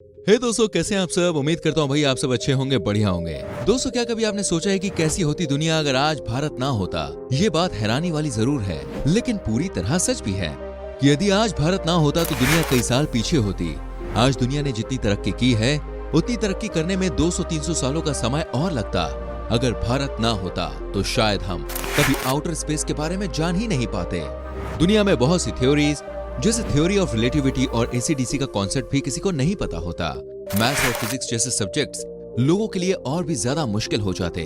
हे दोस्तों, कैसे हैं आप सब। उम्मीद करता हूँ भाई आप सब अच्छे होंगे, बढ़िया होंगे। दोस्तों, क्या कभी आपने सोचा है कि कैसी होती दुनिया अगर आज भारत ना होता। ये बात हैरानी वाली जरूर है, लेकिन पूरी तरह सच भी है कि यदि आज भारत ना होता तो दुनिया कई साल पीछे होती। आज दुनिया ने जितनी तरक्की की है उतनी तरक्की करने में 200-300 सालों का समय और लगता। अगर भारत ना होता तो शायद हम कभी आउटर स्पेस के बारे में जान ही नहीं पाते। दुनिया में बहुत सी थ्योरीज जैसे थ्योरी ऑफ रिलेटिविटी और एसीडीसी का कॉन्सेप्ट भी किसी को नहीं पता होता। मैथ्स और फिजिक्स जैसे सब्जेक्ट्स लोगों के लिए और भी ज्यादा मुश्किल हो जाते,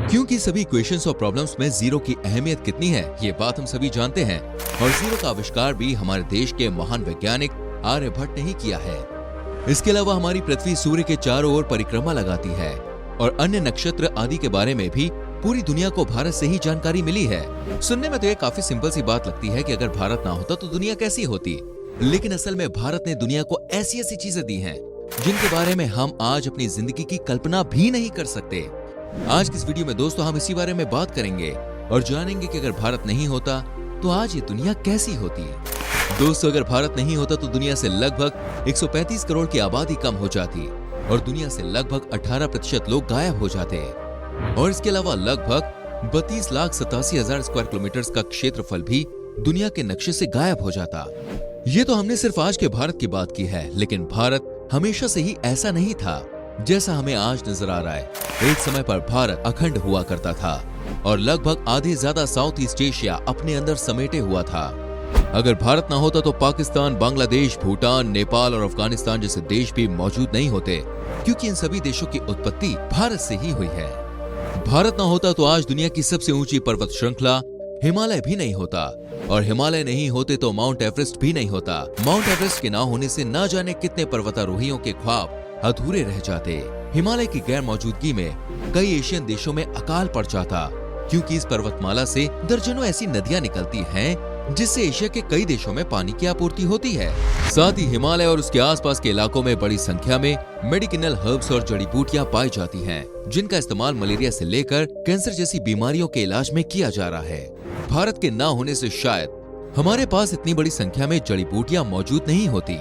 क्योंकि सभी इक्वेशंस और प्रॉब्लम्स में जीरो की अहमियत कितनी है ये बात हम सभी जानते हैं। और जीरो का आविष्कार भी हमारे देश के महान वैज्ञानिक आर्यभट्ट ने ही किया है। इसके अलावा हमारी पृथ्वी सूर्य के चारों ओर परिक्रमा लगाती है और अन्य नक्षत्र आदि के बारे में भी पूरी दुनिया को भारत से ही जानकारी मिली है। सुनने में तो ये काफी सिंपल सी बात लगती है कि अगर भारत ना होता तो दुनिया कैसी होती, लेकिन असल में भारत ने दुनिया को ऐसी ऐसी चीजें दी हैं जिनके बारे में हम आज अपनी जिंदगी की कल्पना भी नहीं कर सकते। आज की इस वीडियो में दोस्तों हम इसी बारे में बात करेंगे और जानेंगे कि अगर भारत नहीं होता तो आज ये दुनिया कैसी होती। दोस्तों, अगर भारत नहीं होता तो दुनिया से लगभग 135 करोड़ की आबादी कम हो जाती और दुनिया से लगभग 18% लोग गायब हो जाते और इसके अलावा लगभग 32,87,000 स्क्वायर किलोमीटर का क्षेत्रफल भी दुनिया के नक्शे से गायब हो जाता। ये तो हमने सिर्फ आज के भारत की बात की है, लेकिन भारत हमेशा से ही ऐसा नहीं था जैसा हमें आज नजर आ रहा है। एक समय पर भारत अखंड हुआ करता था और लगभग आधे ज्यादा साउथ ईस्ट एशिया अपने अंदर समेटे हुआ था। अगर भारत ना होता तो पाकिस्तान, बांग्लादेश, भूटान, नेपाल और अफगानिस्तान जैसे देश भी मौजूद नहीं होते, क्योंकि इन सभी देशों की उत्पत्ति भारत से ही हुई है। भारत ना होता तो आज दुनिया की सबसे ऊंची पर्वत श्रृंखला हिमालय भी नहीं होता और हिमालय नहीं होते तो माउंट एवरेस्ट भी नहीं होता। माउंट एवरेस्ट के ना होने से ना जाने कितने पर्वतारोहियों के ख्वाब अधूरे रह जाते। हिमालय की गैर मौजूदगी में कई एशियन देशों में अकाल पड़ जाता, क्योंकि इस पर्वतमाला से दर्जनों ऐसी नदियां निकलती हैं जिससे एशिया के कई देशों में पानी की आपूर्ति होती है। साथ ही हिमालय और उसके आसपास के इलाकों में बड़ी संख्या में मेडिसिनल हर्ब्स और जड़ी बूटियां पाई जाती हैं, जिनका इस्तेमाल मलेरिया से लेकर कैंसर जैसी बीमारियों के इलाज में किया जा रहा है। भारत के ना होने से शायद हमारे पास इतनी बड़ी संख्या में जड़ी बूटियां मौजूद नहीं होती।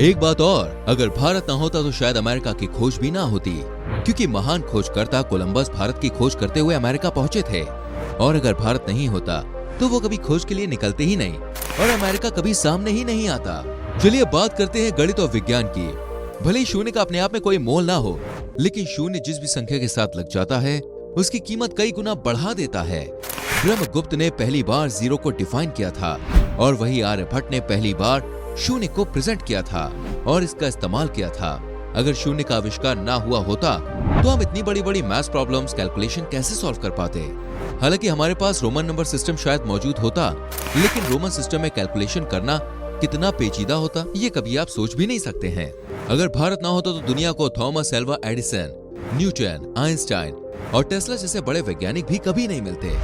एक बात और, अगर भारत ना होता तो शायद अमेरिका की खोज भी ना होती, क्योंकि महान खोजकर्ता कोलंबस भारत की खोज करते हुए अमेरिका पहुंचे थे और अगर भारत नहीं होता तो वो कभी खोज के लिए निकलते ही नहीं और अमेरिका कभी सामने ही नहीं आता। चलिए बात करते हैं गणित और विज्ञान की। भले ही शून्य का अपने आप में कोई मोल ना हो, लेकिन शून्य जिस भी संख्या के साथ लग जाता है उसकी कीमत कई गुना बढ़ा देता है। ब्रह्मगुप्त ने पहली बार जीरो को डिफाइन किया था और वही आर्यभट्ट ने पहली बार शून्य को प्रेजेंट किया था और इसका इस्तेमाल किया था। अगर शून्य का आविष्कार ना हुआ होता तो हम इतनी बड़ी बड़ी मैथ्स प्रॉब्लम्स कैलकुलेशन कैसे सॉल्व कर पाते। हालांकि हमारे पास रोमन नंबर सिस्टम शायद मौजूद होता, लेकिन रोमन सिस्टम में कैलकुलेशन करना कितना पेचीदा होता ये कभी आप सोच भी नहीं सकते हैं। अगर भारत ना होता तो दुनिया को Thomas Alva Edison, Newton, Einstein और टेस्ला जैसे बड़े वैज्ञानिक भी कभी नहीं मिलते।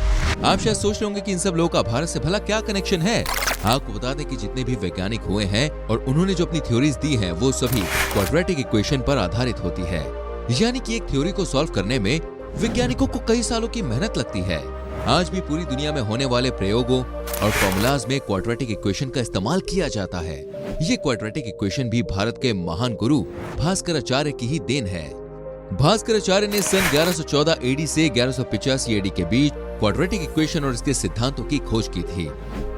आप शायद सोच रहे होंगे कि इन सब लोगों का भारत से भला क्या कनेक्शन है। आपको बता दें कि जितने भी वैज्ञानिक हुए हैं और उन्होंने जो अपनी थ्योरीज दी हैं वो सभी क्वाड्रेटिक इक्वेशन पर आधारित होती है, यानी कि एक थ्योरी को सॉल्व करने में वैज्ञानिकों को कई सालों की मेहनत लगती है। आज भी पूरी दुनिया में होने वाले प्रयोगों और फॉर्मूलाज में क्वाड्रेटिक इक्वेशन का इस्तेमाल किया जाता है। ये क्वाड्रेटिक इक्वेशन भी भारत के महान गुरु भास्कराचार्य की ही देन है। भास्कराचार्य ने सन 1114 एडी से 1185 एडी के बीच क्वाड्रेटिक इक्वेशन और इसके सिद्धांतों की खोज की थी।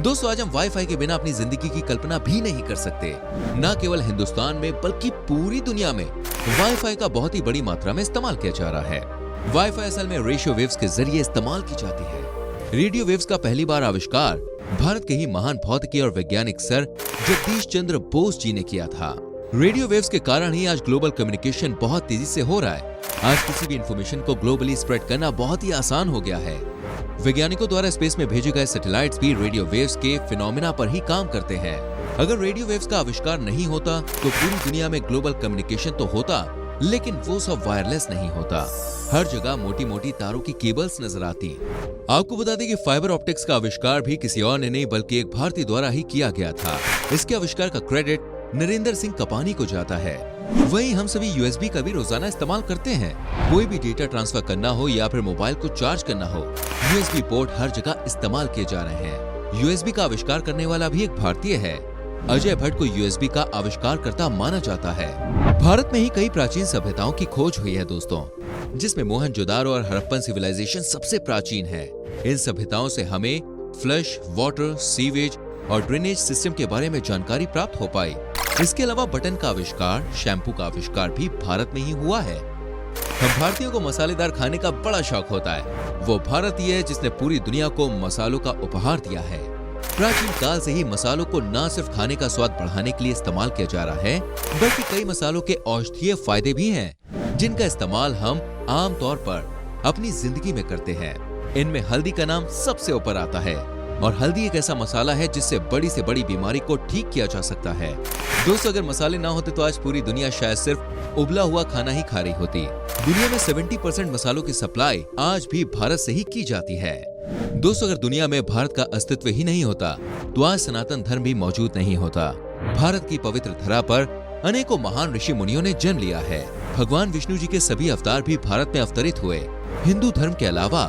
दोस्तों, आज हम वाईफाई के बिना अपनी जिंदगी की कल्पना भी नहीं कर सकते। न केवल हिंदुस्तान में बल्कि पूरी दुनिया में वाईफाई का बहुत ही बड़ी मात्रा में इस्तेमाल किया जा रहा है। वाईफाई असल में रेडियो वेव्स के जरिए इस्तेमाल की जाती है। रेडियो वेव्स का पहली बार आविष्कार भारत के ही महान भौतिकी और वैज्ञानिक सर जगदीश चंद्र बोस जी ने किया था। रेडियो वेव्स के कारण ही आज ग्लोबल कम्युनिकेशन बहुत तेजी से हो रहा है। आज किसी भी इंफॉर्मेशन को ग्लोबली स्प्रेड करना बहुत ही आसान हो गया है। वैज्ञानिकों द्वारा स्पेस में भेजे गए सैटेलाइट्स भी रेडियो वेव्स के फिनोमेना पर ही काम करते हैं। अगर रेडियो वेव्स का आविष्कार नहीं होता तो पूरी दुनिया में ग्लोबल कम्युनिकेशन तो होता, लेकिन वो सब वायरलेस नहीं होता। हर जगह मोटी मोटी तारों की केबल्स नजर आती। आपको बता दें कि फाइबर ऑप्टिक्स का आविष्कार भी किसी और ने नहीं बल्कि एक भारतीय द्वारा ही किया गया था। इसके आविष्कार का क्रेडिट नरेंद्र सिंह कपानी को जाता है। वहीं हम सभी यूएसबी का भी रोजाना इस्तेमाल करते हैं। कोई भी डेटा ट्रांसफर करना हो या फिर मोबाइल को चार्ज करना हो, यूएसबी पोर्ट हर जगह इस्तेमाल किए जा रहे हैं। यूएसबी का आविष्कार करने वाला भी एक भारतीय है। अजय भट्ट को यूएसबी का आविष्कारकर्ता माना जाता है। भारत में ही कई प्राचीन सभ्यताओं की खोज हुई है दोस्तों, जिसमें मोहनजोदारो और हड़प्पन सिविलाइजेशन सबसे प्राचीन है। इन सभ्यताओं से हमें फ्लश, वाटर, सीवेज और ड्रेनेज सिस्टम के बारे में जानकारी प्राप्त हो पाई। इसके अलावा बटन का आविष्कार, शैम्पू का आविष्कार भी भारत में ही हुआ है। हम भारतीयों को मसालेदार खाने का बड़ा शौक होता है। वो भारतीय है जिसने पूरी दुनिया को मसालों का उपहार दिया है। प्राचीन काल से ही मसालों को न सिर्फ खाने का स्वाद बढ़ाने के लिए इस्तेमाल किया जा रहा है, बल्कि कई मसालों के औषधीय फायदे भी हैं, जिनका इस्तेमाल हम आम तौर पर अपनी जिंदगी में करते हैं। इनमें हल्दी का नाम सबसे ऊपर आता है और हल्दी एक ऐसा मसाला है जिससे बड़ी से बड़ी बीमारी को ठीक किया जा सकता है। दोस्तों, अगर मसाले ना होते तो आज पूरी दुनिया शायद सिर्फ उबला हुआ खाना ही खा रही होती। दुनिया में 70% मसालों की सप्लाई आज भी भारत से ही की जाती है। दोस्तों, अगर दुनिया में भारत का अस्तित्व ही नहीं होता तो आज सनातन धर्म भी मौजूद नहीं होता। भारत की पवित्र धरा पर अनेकों महान ऋषि मुनियों ने जन्म लिया है। भगवान विष्णु जी के सभी अवतार भी भारत में अवतरित हुए। हिंदू धर्म के अलावा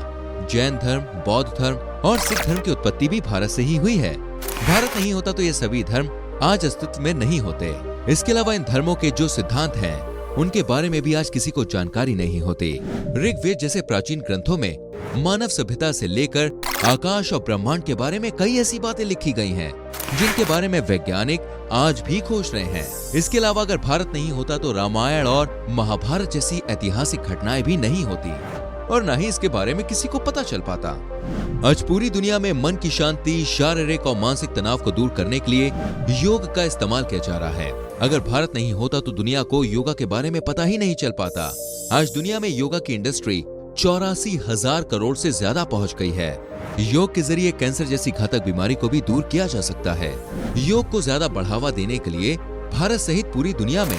जैन धर्म, बौद्ध धर्म और सिख धर्म की उत्पत्ति भी भारत से ही हुई है। भारत नहीं होता तो ये सभी धर्म आज अस्तित्व में नहीं होते। इसके अलावा इन धर्मों के जो सिद्धांत हैं, उनके बारे में भी आज किसी को जानकारी नहीं होती। ऋग्वेद जैसे प्राचीन ग्रंथों में मानव सभ्यता से लेकर आकाश और ब्रह्मांड के बारे में कई ऐसी बातें लिखी गई हैं, जिनके बारे में वैज्ञानिक आज भी खोज रहे हैं। इसके अलावा अगर भारत नहीं होता तो रामायण और महाभारत जैसी ऐतिहासिक घटनाएं भी नहीं होती और न ही इसके बारे में किसी को पता चल पाता। आज पूरी दुनिया में मन की शांति, शारीरिक और मानसिक तनाव को दूर करने के लिए योग का इस्तेमाल किया जा रहा है। अगर भारत नहीं होता तो दुनिया को योगा के बारे में पता ही नहीं चल पाता। आज दुनिया में योगा की इंडस्ट्री 84,000 करोड़ से ज्यादा पहुंच गई है। योग के जरिए कैंसर जैसी घातक बीमारी को भी दूर किया जा सकता है। योग को ज्यादा बढ़ावा देने के लिए भारत सहित पूरी दुनिया में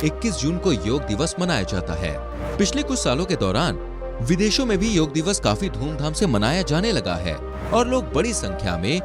21 जून को योग दिवस मनाया जाता है। पिछले कुछ सालों के दौरान विदेशों में भी योग दिवस काफी धूमधाम से मनाया जाने लगा है और लोग बड़ी संख्या में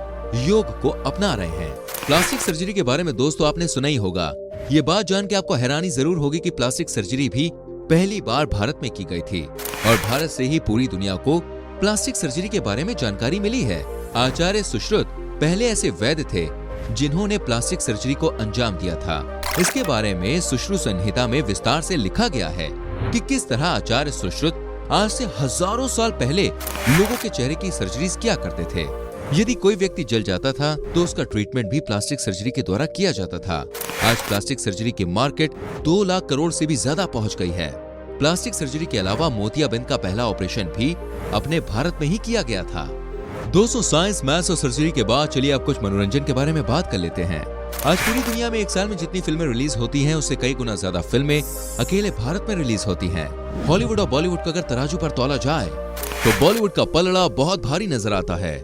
योग को अपना रहे हैं। प्लास्टिक सर्जरी के बारे में दोस्तों आपने सुना ही होगा। ये बात जान के आपको हैरानी जरूर होगी कि प्लास्टिक सर्जरी भी पहली बार भारत में की गई थी और भारत से ही पूरी दुनिया को प्लास्टिक सर्जरी के बारे में जानकारी मिली है। आचार्य सुश्रुत पहले ऐसे वैद्य थे जिन्होंने प्लास्टिक सर्जरी को अंजाम दिया था। इसके बारे में सुश्रुत संहिता में विस्तार से लिखा गया है कि किस तरह आचार्य सुश्रुत आज से हजारों साल पहले लोगों के चेहरे की सर्जरीज किया करते थे। यदि कोई व्यक्ति जल जाता था तो उसका ट्रीटमेंट भी प्लास्टिक सर्जरी के द्वारा किया जाता था। आज प्लास्टिक सर्जरी की मार्केट 2 लाख करोड़ से भी ज्यादा पहुंच गई है। प्लास्टिक सर्जरी के अलावा मोतियाबिंद का पहला ऑपरेशन भी अपने भारत में ही किया गया था। दोस्तों, साइंस, मैथ्स और सर्जरी के बाद चलिए अब कुछ मनोरंजन के बारे में बात कर लेते हैं। आज पूरी दुनिया में एक साल में जितनी फिल्में रिलीज होती हैं, उससे कई गुना ज्यादा फिल्में अकेले भारत में रिलीज होती हैं। हॉलीवुड और बॉलीवुड का अगर तराजू पर तौला जाए तो बॉलीवुड का पलड़ा बहुत भारी नजर आता है।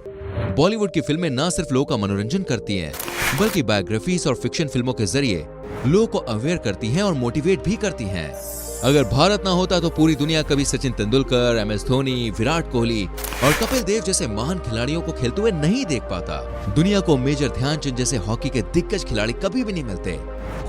बॉलीवुड की फिल्में न सिर्फ लोगों का मनोरंजन करती हैं, बल्कि बायोग्राफीज और फिक्शन फिल्मों के जरिए लोगों को अवेयर करती हैं और मोटिवेट भी करती हैं। अगर भारत ना होता तो पूरी दुनिया कभी सचिन तेंदुलकर, MS धोनी, विराट कोहली और कपिल देव जैसे महान खिलाड़ियों को खेलते हुए नहीं देख पाता। दुनिया को मेजर ध्यानचंद जैसे हॉकी के दिग्गज खिलाड़ी कभी भी नहीं मिलते।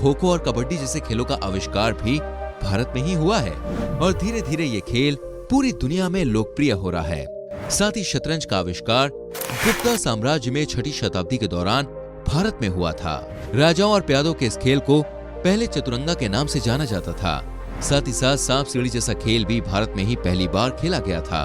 खो-खो और कबड्डी जैसे खेलों का आविष्कार भी भारत में ही हुआ है और धीरे धीरे ये खेल पूरी दुनिया में लोकप्रिय हो रहा है। साथ ही शतरंज का आविष्कार गुप्ता साम्राज्य में 6वीं शताब्दी के दौरान भारत में हुआ था। राजाओं और प्यादों के इस खेल को पहले चतुरंगा के नाम से जाना जाता था। साथ ही साथ सांप सीढ़ी जैसा खेल भी भारत में ही पहली बार खेला गया था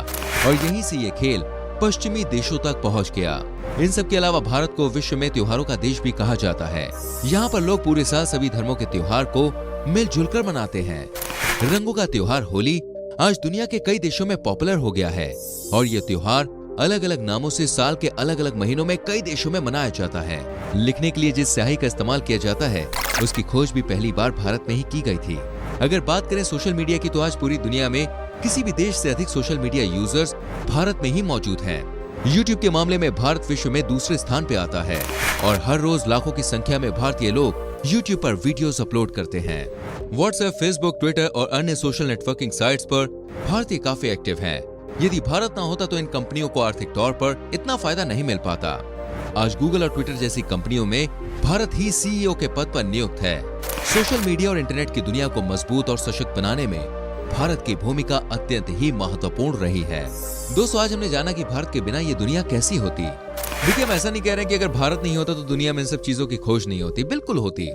और यहीं से ये खेल पश्चिमी देशों तक पहुंच गया। इन सब के अलावा भारत को विश्व में त्योहारों का देश भी कहा जाता है। यहाँ पर लोग पूरे साल सभी धर्मों के त्योहार को मिलजुल कर मनाते हैं। रंगों का त्योहार होली आज दुनिया के कई देशों में पॉपुलर हो गया है और ये त्योहार अलग अलग नामों से साल के अलग अलग महीनों में कई देशों में मनाया जाता है। लिखने के लिए जिस स्याही का इस्तेमाल किया जाता है उसकी खोज भी पहली बार भारत में ही की गई थी। अगर बात करें सोशल मीडिया की तो आज पूरी दुनिया में किसी भी देश से अधिक सोशल मीडिया यूजर्स भारत में ही मौजूद हैं। YouTube के मामले में भारत विश्व में दूसरे स्थान पे आता है और हर रोज लाखों की संख्या में भारतीय लोग YouTube पर वीडियोस अपलोड करते हैं। व्हाट्सएप, फेसबुक, ट्विटर और अन्य सोशल नेटवर्किंग साइट्स पर भारतीय काफी एक्टिव हैं। यदि भारत ना होता तो इन कंपनियों को आर्थिक तौर पर इतना फायदा नहीं मिल पाता। आज गूगल और ट्विटर जैसी कंपनियों में भारत ही CEO के पद पर नियुक्त है। सोशल मीडिया और इंटरनेट की दुनिया को मजबूत और सशक्त बनाने में भारत की भूमिका अत्यंत ही महत्वपूर्ण रही है। दोस्तों, आज हमने जाना कि भारत के बिना ये दुनिया कैसी होती। देखिए, हम ऐसा नहीं कह रहे कि अगर भारत नहीं होता तो दुनिया में इन सब चीजों की खोज नहीं होती, बिल्कुल होती।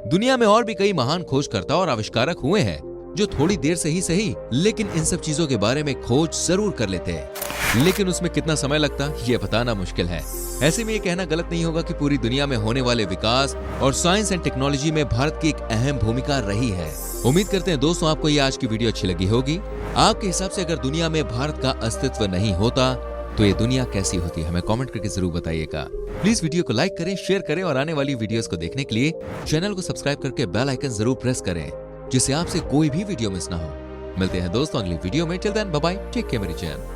दुनिया में और भी कई महान खोजकर्ता और आविष्कारक हुए हैं जो थोड़ी देर से ही सही लेकिन इन सब चीजों के बारे में खोज जरूर कर लेते हैं, लेकिन उसमें कितना समय लगता ये बताना मुश्किल है। ऐसे में ये कहना गलत नहीं होगा कि पूरी दुनिया में होने वाले विकास और साइंस एंड टेक्नोलॉजी में भारत की एक अहम भूमिका रही है। उम्मीद करते हैं दोस्तों आपको ये आज की वीडियो अच्छी लगी होगी। आपके हिसाब से अगर दुनिया में भारत का अस्तित्व नहीं होता तो ये दुनिया कैसी होती, हमें कमेंट करके जरूर बताइएगा। प्लीज वीडियो को लाइक करें, शेयर करें और आने वाली वीडियोस को देखने के लिए चैनल को सब्सक्राइब करके बेल आइकन जरूर प्रेस करें, जिससे आपसे कोई भी वीडियो मिस ना हो। मिलते हैं दोस्तों अगली वीडियो में। Till then bye bye, take care मेरी जान।